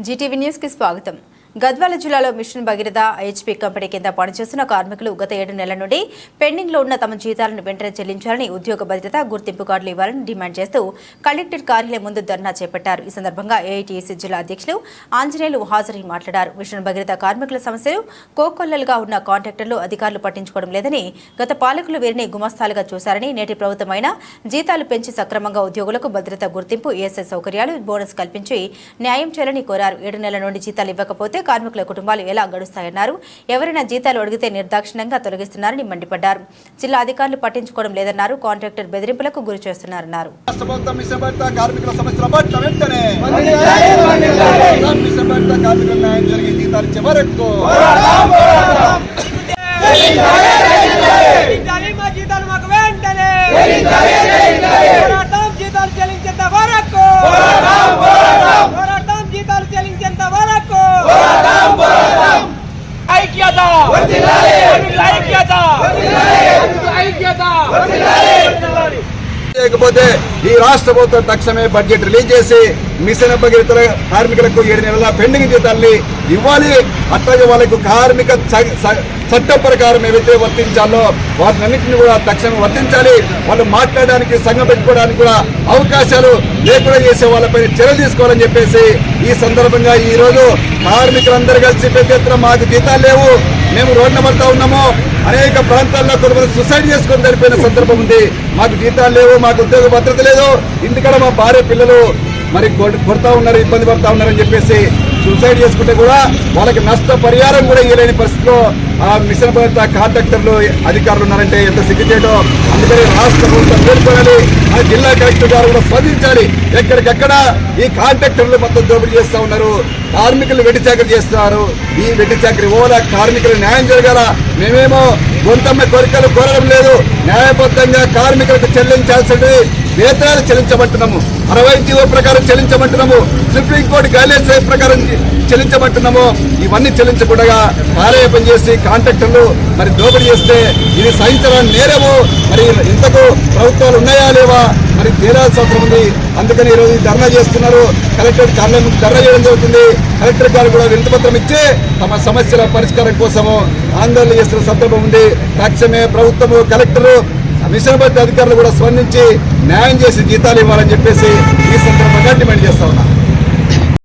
Zee TV news కి స్వాగతం। గద్వాల జిల్లాలో మిషన్ భగీరథ హెచ్పీ కంపెనీ కింద పనిచేస్తున్న కార్మికులు గత 7 నెలల నుండి పెండింగ్ లో ఉన్న తమ జీతాలను వెంటనే చెల్లించాలని, ఉద్యోగ భద్రత గుర్తింపు కార్డులు ఇవ్వాలని డిమాండ్ చేస్తూ కలెక్టర్ కార్యాలయం ముందు ధర్నా చేపట్టారు। ఈ సందర్భంగా ఏఐటీసీ జిల్లా అధ్యక్షులు ఆంజనేయులు హాజరై మాట్లాడారు। మిషన్ భగీరథ కార్మికుల సమస్యలు కోకొల్లలుగా ఉన్న కాంట్రాక్టర్లు అధికారులు పట్టించుకోవడం లేదని, గత పాలకులు వీరిని గుమస్తాలుగా చూశారని, నేటి ప్రభుత్వమైన జీతాలు పెంచి సక్రమంగా ఉద్యోగులకు భద్రత గుర్తింపు, ఈఎస్ఐ సౌకర్యాలు, బోనస్ కల్పించి న్యాయం చేయాలని కోరారు। 7 నెలల నుండి జీతాలు ఇవ్వకపోతే కార్మికుల కుటుంబాలు ఎలా గడుస్తాయన్నారు। ఎవరైనా జీతాలు అడిగితే నిర్దాక్షిణ్యంగా తొలగిస్తున్నారని మండిపడ్డారు। జిల్లా అధికారులు పట్టించుకోవడం లేదన్నారు। కాంట్రాక్టర్ బెదిరింపులకు గురి చేస్తున్నారన్నారు। లేకపోతే ఈ రాష్ట్ర ప్రభుత్వం తక్షణమే బడ్జెట్ రిలీజ్ చేసి మిషన్ భగీరథ కార్మికులకు 7 నెలల పెండింగ్ జీతాల్ని ఇవ్వాలి। అట్లాగే వాళ్ళకు కార్మిక చట్టం ప్రకారం ఏవైతే వర్తించాలో వాటినన్నింటినీ కూడా తక్షణం వర్తించాలి। వాళ్ళు మాట్లాడడానికి, సంఘం పెట్టుకోవడానికి కూడా అవకాశాలు లేకుండా చేసే వాళ్ళపై చర్యలు తీసుకోవాలని చెప్పేసి ఈ సందర్భంగా ఈ రోజు కార్మికులందరూ కలిసి పెద్ద ఎత్తున మాకు జీతాలు లేవు, మేము రోడ్డున పడతా ఉన్నాము, అనేక ప్రాంతాల్లో కొంతమంది సూసైడ్ చేసుకొని చనిపోయిన సందర్భం ఉంది, మాకు జీతాలు లేవు, మాకు ఉద్యోగ భద్రత లేదు, ఇంటికాడ మా భార్య పిల్లలు మరి కొడతా ఉన్నారు, ఇబ్బంది పడతా ఉన్నారని చెప్పేసి సూసైడ్ చేసుకుంటే కూడా వాళ్ళకి నష్ట పరిహారం కూడా ఇవ్వలేని పరిస్థితిలో ఆ మిషన్ భగీరథ కాంట్రాక్టర్లు అధికారులు ఉన్నారంటే ఎంత సిగ్గుచేటో। అందుకని రాష్ట్ర ప్రభుత్వం పేర్కొనాలి, మన జిల్లా కలెక్టర్ గారు కూడా స్పందించాలి। ఎక్కడికెక్కడ ఈ కాంట్రాక్టర్లు మొత్తం దోపిడీ చేస్తూ ఉన్నారు, కార్మికులు వెట్టి చాకరీ చేస్తున్నారు। ఈ వెట్టి చాకరీ ఓలా కార్మికులు న్యాయం జరగాల, మేమేమో గొంతమ్మ కోరికలు కోరడం లేదు, న్యాయబద్ధంగా కార్మికులకు చెల్లించాల్సింది వేతనాలు చెల్లించబడుతున్నాము, 60 జీవో ప్రకారం చెల్లించబడుతున్నాము, సుప్రీంకోర్టు గైడ్లైన్స్ ప్రకారం చెల్లించబడుతున్నాము। ఇవన్నీ చెల్లించకుండా కాలయాపన చేసి కాంట్రాక్టర్లు మరి దోపిడీ చేస్తే ఇది సహించడం నేరము। మరి ఇంతకు ప్రభుత్వాలు ఉన్నాయా లేవా మరి తేలాల్సిన అవసరం ఉంది। అందుకని ఈరోజు ధర్నా చేస్తున్నారు, కలెక్టర్ కార్యాలయం ధర్నా చేయడం జరుగుతుంది। కలెక్టర్ గారు కూడా వినతిపత్రం ఇచ్చి తమ సమస్యల పరిష్కారం కోసము ఆందోళన చేస్తున్న సందర్భం ఉంది। తక్షణమే ప్రభుత్వము, కలెక్టరు, మిషన్ భగీరథ అధికారులు కూడా స్పందించి న్యాయం చేసి జీతాలు ఇవ్వాలని చెప్పేసి ఈ సందర్భంగా డిమాండ్ చేస్తా ఉన్నా।